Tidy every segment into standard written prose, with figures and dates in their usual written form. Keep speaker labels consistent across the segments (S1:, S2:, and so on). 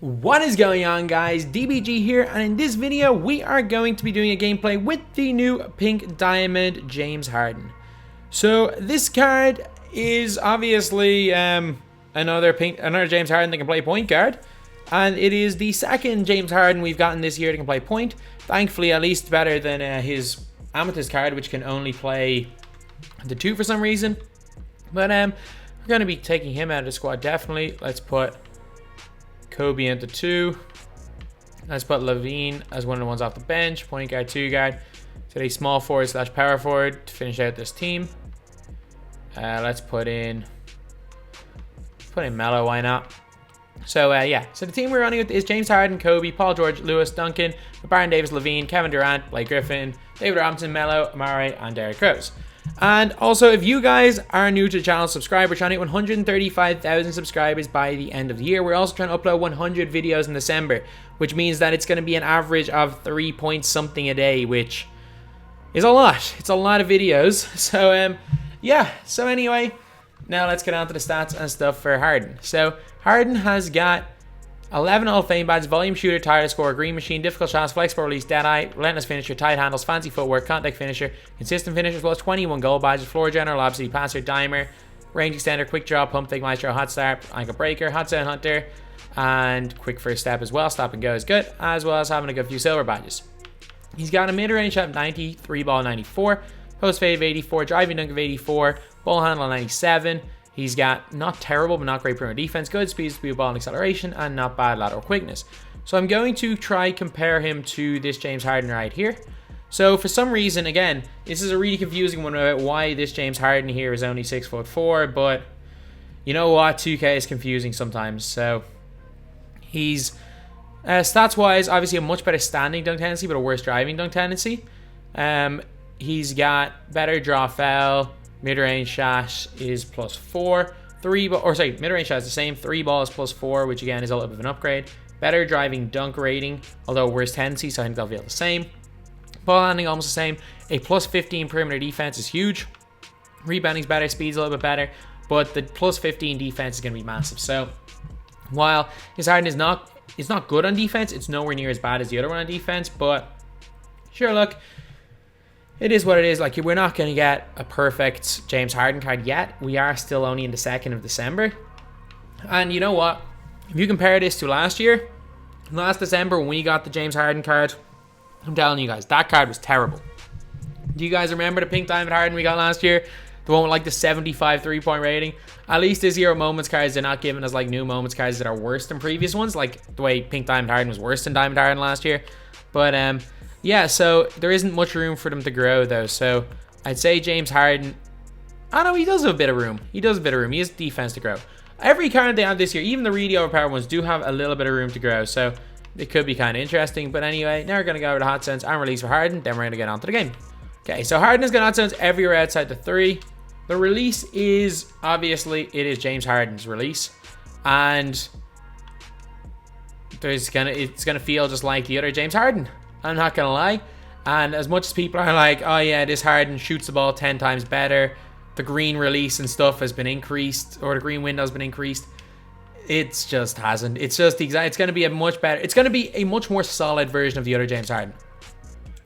S1: What is going on, guys? DBG here, and in this video we are going to be doing a gameplay with the new pink diamond James Harden. So this card is obviously another James Harden that can play point guard, and it is the second James Harden we've gotten this year that can play point. Thankfully, at least better than his Amethyst card, which can only play the 2 for some reason. But we're going to be taking him out of the squad, definitely. Let's put Kobe into 2. Let's put Lavine as one of the ones off the bench. Point guard, 2 guard. So a small forward / power forward to finish out this team. Let's put in Melo, why not? So yeah, so the team we're running with is James Harden, Kobe, Paul George, Lewis, Duncan, Baron Davis, Lavine, Kevin Durant, Blake Griffin, David Robinson, Melo, Amare, and Derrick Rose. And also, if you guys are new to the channel, subscribe. We're trying to hit 135,000 subscribers by the end of the year. We're also trying to upload 100 videos in December, which means that it's going to be an average of 3 point something a day, which is a lot. It's a lot of videos. So yeah, so anyway, now let's get on to the stats and stuff for Harden. So Harden has got 11 Hall of Fame badges: volume shooter, tireless scorer, green machine, difficult shots, flexible release, deadeye, relentless finisher, tight handles, fancy footwork, contact finisher, consistent finisher, plus 21 goal badges, floor general, obviously passer, dimer, range extender, quick draw, pump fake maestro, hot start, ankle breaker, hot set hunter, and quick first step as well. Stop and go is good, as well as having a good few silver badges. He's got a mid-range shot of 90, 3-ball 94, post fade of 84, driving dunk of 84, ball handle 97. He's got not terrible, but not great perimeter defense, good speed of ball and acceleration, and not bad lateral quickness. So I'm going to try compare him to this James Harden right here. So for some reason, again, this is a really confusing one about why this James Harden here is only 6'4", but you know what? 2K is confusing sometimes. So he's, stats-wise, obviously a much better standing dunk tendency, but a worse driving dunk tendency. He's got better draw foul. Mid-range shot is +4. Mid-range shot is the same. 3 balls +4, which again is a little bit of an upgrade. Better driving dunk rating, although worse tendency, so I think they'll feel the same. Ball handling almost the same. A +15 perimeter defense is huge. Rebounding's better, speed's a little bit better, but the +15 defense is going to be massive. So while his Harden is not good on defense, it's nowhere near as bad as the other one on defense. But sure, look, it is what it is. Like, we're not going to get a perfect James Harden card yet. We are still only in the 2nd of December. And you know what? If you compare this to last year, last December when we got the James Harden card, I'm telling you guys, that card was terrible. Do you guys remember the pink diamond Harden we got last year? The one with like the 75 3-point rating? At least this year moments cards, they're not giving us like new moments cards that are worse than previous ones. Like the way pink diamond Harden was worse than diamond Harden last year. But yeah, so there isn't much room for them to grow, though. So I'd say James Harden, I don't know, he does have a bit of room. He has defense to grow. Every card they have this year, even the really overpowered ones, do have a little bit of room to grow. So it could be kind of interesting. But anyway, now we're going to go over the hot zones and release for Harden. Then we're going to get on to the game. Okay, so Harden has got hot zones everywhere outside the 3. The release is, obviously, it is James Harden's release. And it's gonna feel just like the other James Harden. I'm not gonna lie. And as much as people are like, oh yeah, this Harden shoots the ball 10 times better, the green release and stuff has been increased, or the green window has been increased, it's just hasn't. It's just it's gonna be a much better, it's gonna be a much more solid version of the other James Harden.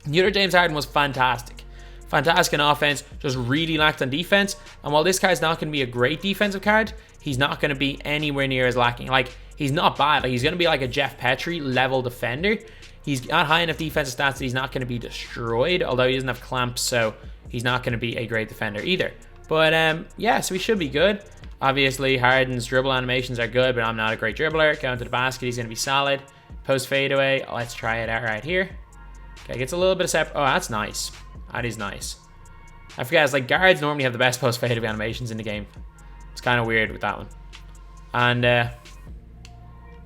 S1: The other James Harden was fantastic in offense, just really lacked on defense. And while this card's not going to be a great defensive card, he's not going to be anywhere near as lacking. Like, he's not bad. Like, he's going to be like a Jeff Petrie level defender. He's got high enough defensive stats that he's not going to be destroyed, although he doesn't have clamps, so he's not going to be a great defender either. But yeah, so he should be good. Obviously, Harden's dribble animations are good, but I'm not a great dribbler. Going to the basket, he's going to be solid. Post fadeaway, let's try it out right here. Okay, gets a little bit of separate. Oh, that's nice. That is nice. I forget, it's like guards normally have the best post fadeaway animations in the game. It's kind of weird with that one.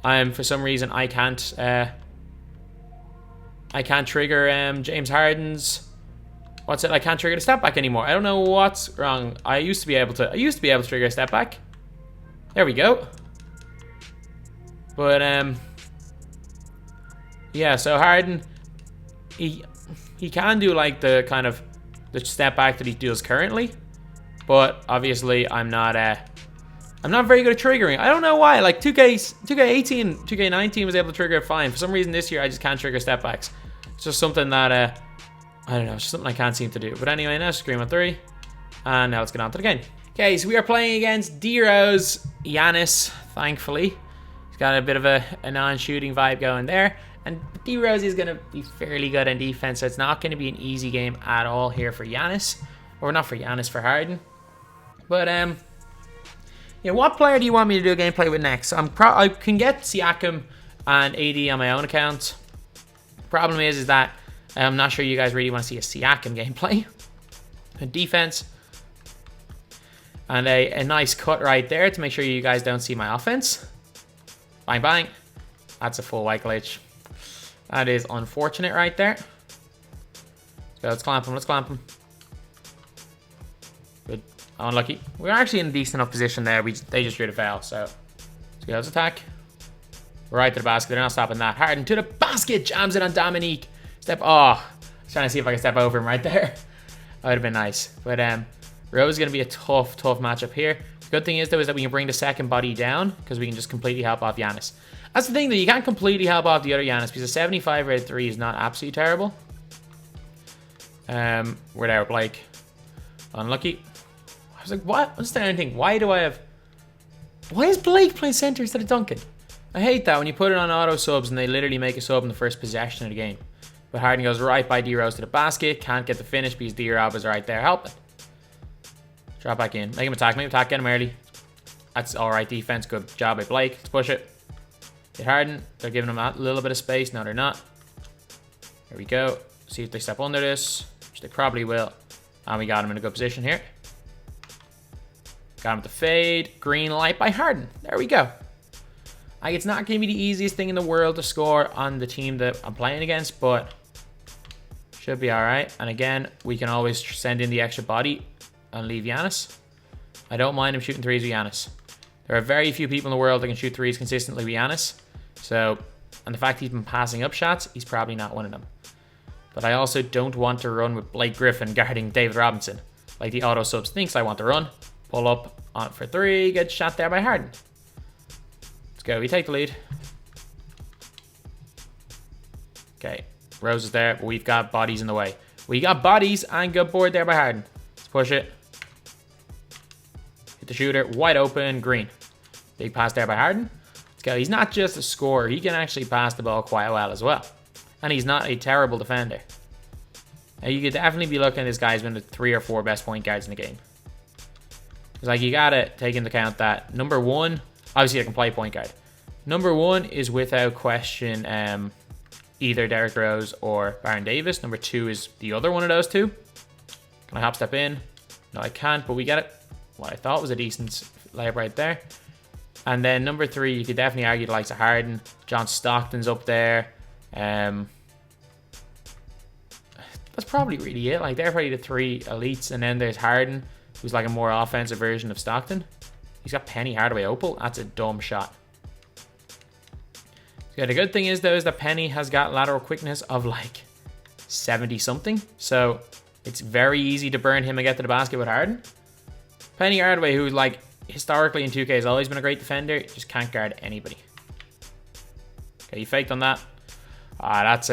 S1: And for some reason I can't trigger James Harden's, I can't trigger the step back anymore. I don't know what's wrong. I used to be able to trigger a step back. There we go. But yeah, so Harden, he can do like the kind of the step back that he does currently, but obviously I'm not I'm not very good at triggering. I don't know why. Like 2K18, 2K19 was able to trigger it fine. For some reason this year I just can't trigger step backs. It's just something that I don't know. It's just something I can't seem to do. But anyway, now scream on 3, and now let's get on to the game. Okay, so we are playing against D-Rose Giannis. Thankfully, he's got a bit of a non-shooting vibe going there. And D-Rose is going to be fairly good in defense, so it's not going to be an easy game at all here for Giannis. Or not for Giannis, for Harden. But, yeah, what player do you want me to do a gameplay with next? I can get Siakam and AD on my own account. Problem is that I'm not sure you guys really want to see a Siakam gameplay. A defense. And a nice cut right there to make sure you guys don't see my offense. Bang, bang. That's a full white glitch. That is unfortunate right there. So let's clamp him. Let's clamp him. Good. Unlucky. We're actually in a decent enough position there. They just drew the foul. So let's go. Let's attack. Right to the basket. They're not stopping that. Harden to the basket. Jams it on Dominique. Oh. I was trying to see if I can step over him right there. That would have been nice. But Rose is going to be a tough matchup here. The good thing is, though, is that we can bring the second body down because we can just completely help off Giannis. That's the thing, though. You can't completely help off the other Giannis because a 75 rated 3 is not absolutely terrible. We're there with Blake. Unlucky. I was like, what? What's the anything? Why is Blake playing center instead of Duncan? I hate that when you put it on auto subs and they literally make a sub in the first possession of the game. But Harden goes right by D-Rose to the basket. Can't get the finish because D-Rob is right there helping. Drop back in. Make him attack. Get him early. That's alright defense. Good job by Blake. Let's push it. Hit Harden. They're giving him a little bit of space. No, they're not. Here we go. See if they step under this, which they probably will. And we got him in a good position here. Got him with the fade. Green light by Harden. There we go. Like, it's not going to be the easiest thing in the world to score on the team that I'm playing against, but should be alright. And again, we can always send in the extra body and leave Giannis. I don't mind him shooting threes with Giannis. There are very few people in the world that can shoot threes consistently with Giannis. So, and the fact he's been passing up shots, he's probably not one of them. But I also don't want to run with Blake Griffin guarding David Robinson. Like the auto subs thinks I want to run. Pull up on for 3, get shot there by Harden. Let's go, we take the lead. Okay, Rose is there, but we've got bodies in the way. We got bodies and good board there by Harden. Let's push it. Hit the shooter, wide open, green. Big pass there by Harden. Let's go, he's not just a scorer, he can actually pass the ball quite well as well. And he's not a terrible defender. Now you could definitely be looking at this guy's been the 3 or 4 best point guards in the game. It's like, you gotta take into account that number 1, obviously I can play point guard. Number 1 is without question either Derrick Rose or Baron Davis. Number 2 is the other one of those two. Can I hop step in? No, I can't, but we get it. What I thought was a decent layup right there. And then number 3, you could definitely argue the likes of Harden. John Stockton's up there. That's probably really it. Like, they're probably the 3 elites. And then there's Harden, who's like a more offensive version of Stockton. He's got Penny Hardaway Opal. That's a dumb shot. Yeah, the good thing is, though, is that Penny has got lateral quickness of like 70 something. So it's very easy to burn him and get to the basket with Harden. Penny Hardaway, who like historically in 2K has always been a great defender, just can't guard anybody. Okay, he faked on that. That's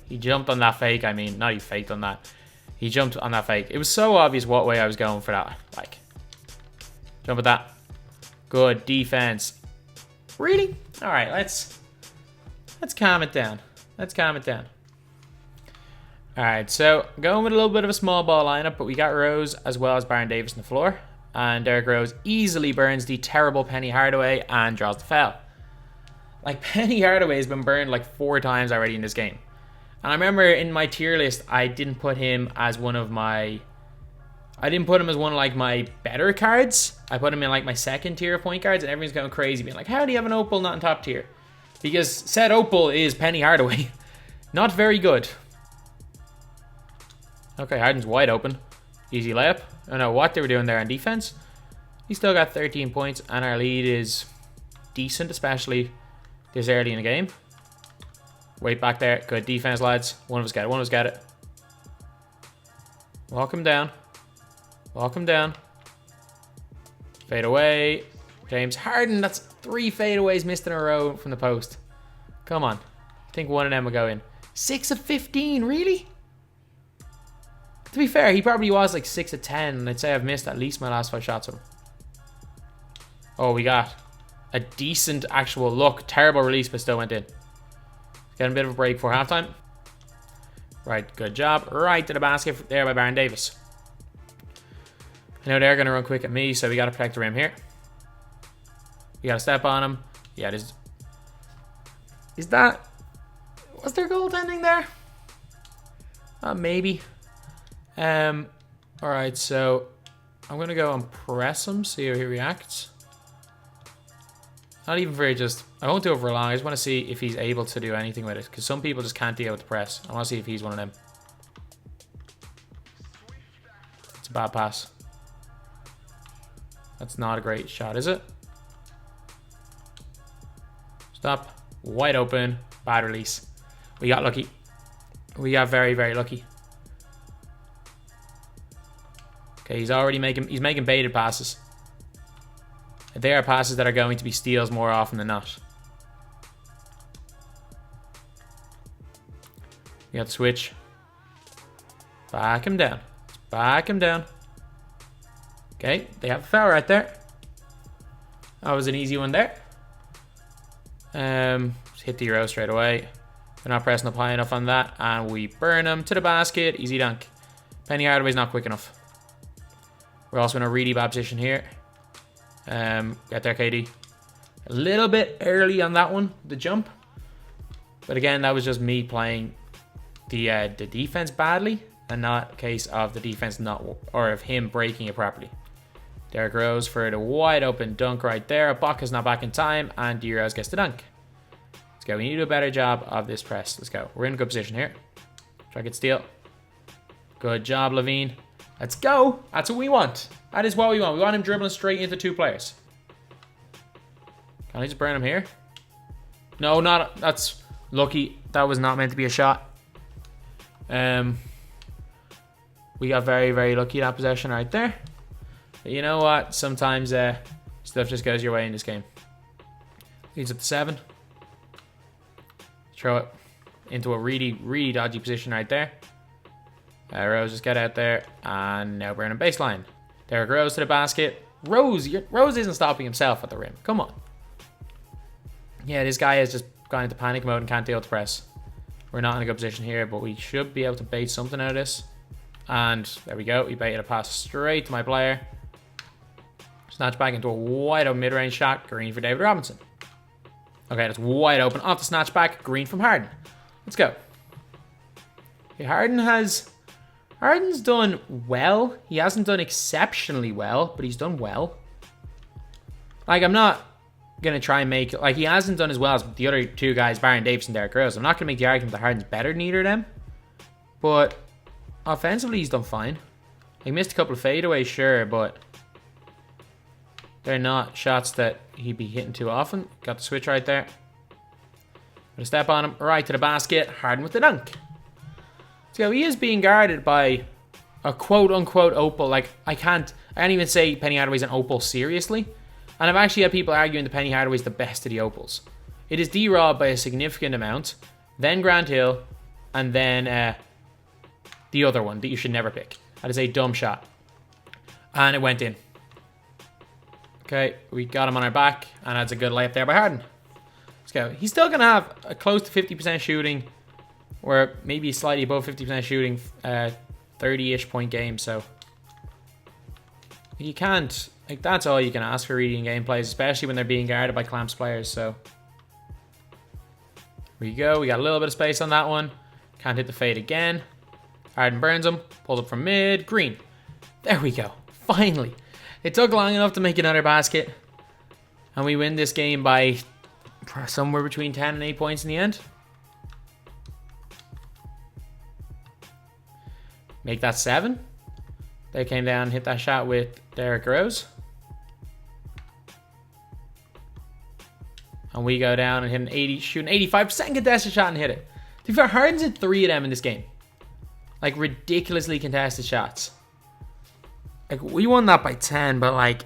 S1: he jumped on that fake. I mean, not he faked on that. He jumped on that fake. It was so obvious what way I was going for that. Like, jump at that. Good defense. Really? All right, let's calm it down. Let's calm it down. All right, so going with a little bit of a small ball lineup, but we got Rose as well as Baron Davis on the floor. And Derrick Rose easily burns the terrible Penny Hardaway and draws the foul. Like, Penny Hardaway has been burned like 4 times already in this game. And I remember in my tier list, I didn't put him as one of like my better cards. I put him in like my second tier of point guards, and everyone's going crazy being like, how do you have an Opal not in top tier? Because said Opal is Penny Hardaway. Not very good. Okay, Harden's wide open. Easy layup. I don't know what they were doing there on defense. He still got 13 points, and our lead is decent, especially this early in the game. Wait back there. Good defense, lads. One of us got it. One of us got it. Walk him down. Walk him down. Fade away. James Harden. That's 3 fadeaways missed in a row from the post. Come on. I think one of them will go in. 6 of 15, really? To be fair, he probably was like 6 of 10, and I'd say I've missed at least my last 5 shots with him. Oh, we got a decent actual look. Terrible release, but still went in. Getting a bit of a break for halftime. Right, good job. Right to the basket there by Baron Davis. I know they're going to run quick at me, so we got to protect the rim here. We got to step on him. Yeah, this is that... Was there goaltending there? Maybe. Alright, so I'm going to go and press him, see how he reacts. Not even very just... I won't do it for long. I just want to see if he's able to do anything with it. Because some people just can't deal with the press. I want to see if he's one of them. It's a bad pass. That's not a great shot, is it? Stop. Wide open. Bad release. We got lucky. We got very, very lucky. Okay, he's already making baited passes. They are passes that are going to be steals more often than not. We got the switch. Back him down. Back him down. Okay, they have a foul right there. That was an easy one there. Just hit the Euro straight away. They're not pressing up high enough on that. And we burn him to the basket. Easy dunk. Penny Hardaway's not quick enough. We're also in a really bad position here. Get there, KD. A little bit early on that one, the jump. But again, that was just me playing the defense badly, and not a case of the defense not, or of him breaking it properly. Derrick Rose for the wide open dunk right there. Ibaka's not back in time, and D Rose gets the dunk. Let's go. We need to do a better job of this press. Let's go. We're in a good position here. Try to get steal. Good job, Lavine. Let's go. That's what we want. That is what we want. We want him dribbling straight into 2 players. Can I just burn him here? No, not. That's lucky. That was not meant to be a shot. We got very, very lucky that possession right there. But you know what? Sometimes stuff just goes your way in this game. Leads up to 7. Throw it into a really, really dodgy position right there. Rose just get out there, and now we're in a baseline. Derrick Rose to the basket. Rose isn't stopping himself at the rim. Come on. Yeah, this guy has just gone into panic mode and can't deal with the press. We're not in a good position here, but we should be able to bait something out of this. And there we go. We baited a pass straight to my player. Snatch back into a wide open mid-range shot. Green for David Robinson. Okay, that's wide open. Off the snatch back. Green from Harden. Let's go. Okay, Harden's done well. He hasn't done exceptionally well, but he's done well. Like, I'm not going to try and make... Like, he hasn't done as well as the other 2 guys, Baron Davis and Derrick Rose. I'm not going to make the argument that Harden's better than either of them. But offensively, he's done fine. He missed a couple of fadeaways, sure, but they're not shots that he'd be hitting too often. Got the switch right there. Gonna step on him. Right to the basket. Harden with the dunk. So he is being guarded by a quote-unquote opal. Like, I can't even say Penny Hardaway's an opal seriously. And I've actually had people arguing that Penny Hardaway's the best of the opals. It is D-Rob by a significant amount, then Grant Hill, and then the other one that you should never pick. That is a dumb shot. And it went in. Okay, we got him on our back, and that's a good layup there by Harden. Let's go. He's still going to have a close to 50% shooting, or maybe slightly above 50% shooting, 30-ish point game, so you can't, like, that's all you can ask for reading gameplays, especially when they're being guarded by clamps players, so here we go. We got a little bit of space on that one. Can't hit the fade again. Harden burns him, pulls up from mid, Green. There we go. Finally. It took long enough to make another basket, and we win this game by somewhere between 10 and 8 points in the end. Make that 7. They came down and hit that shot with Derrick Rose. And we go down and hit an 80, shoot an 85% contested shot and hit it. To be fair, Harden's hit 3 of them in this game. Like, ridiculously contested shots. Like, we won that by 10, but like,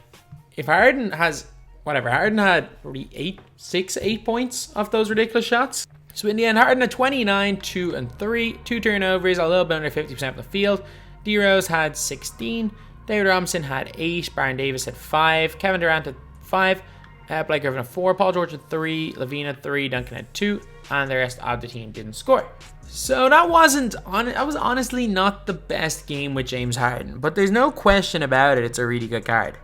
S1: if Harden has whatever. Harden had probably 8 points off those ridiculous shots. So in the end, Harden had 29, 2 and 3, 2 turnovers, a little bit under 50% of the field. D Rose had 16, David Robinson had 8, Baron Davis had 5, Kevin Durant had 5, Blake Griffin had 4, Paul George had 3, Lavine had 3, Duncan had 2, and the rest of the team didn't score. So that was honestly not the best game with James Harden, but there's no question about it, it's a really good card.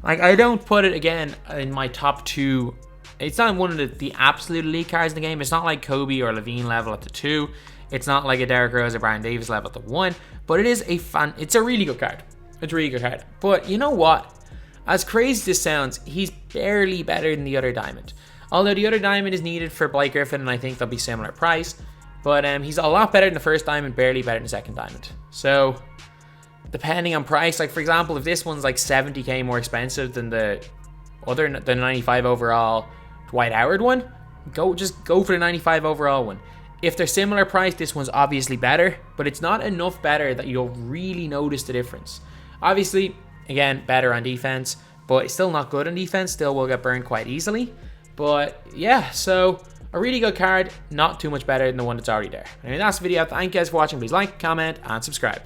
S1: Like, I don't put it, again, in my top 2. It's not one of the absolute elite cards in the game. It's not like Kobe or Lavine level at the 2. It's not like a Derrick Rose or Baron Davis level at the 1. But it is it's a really good card. It's a really good card. But you know what? As crazy as this sounds, he's barely better than the other diamond. Although the other diamond is needed for Blake Griffin, and I think they'll be similar price. But he's a lot better than the first diamond, barely better than the second diamond. So, depending on price, like for example, if this one's like 70k more expensive than the 95 overall Dwight Howard one, just go for the 95 overall one. If they're similar price, this one's obviously better, but it's not enough better that you'll really notice the difference. Obviously, again, better on defense, but it's still not good on defense. Still will get burned quite easily. But yeah, so a really good card, not too much better than the one that's already there. Anyway, that's the video. Thank you guys for watching. Please like, comment, and subscribe.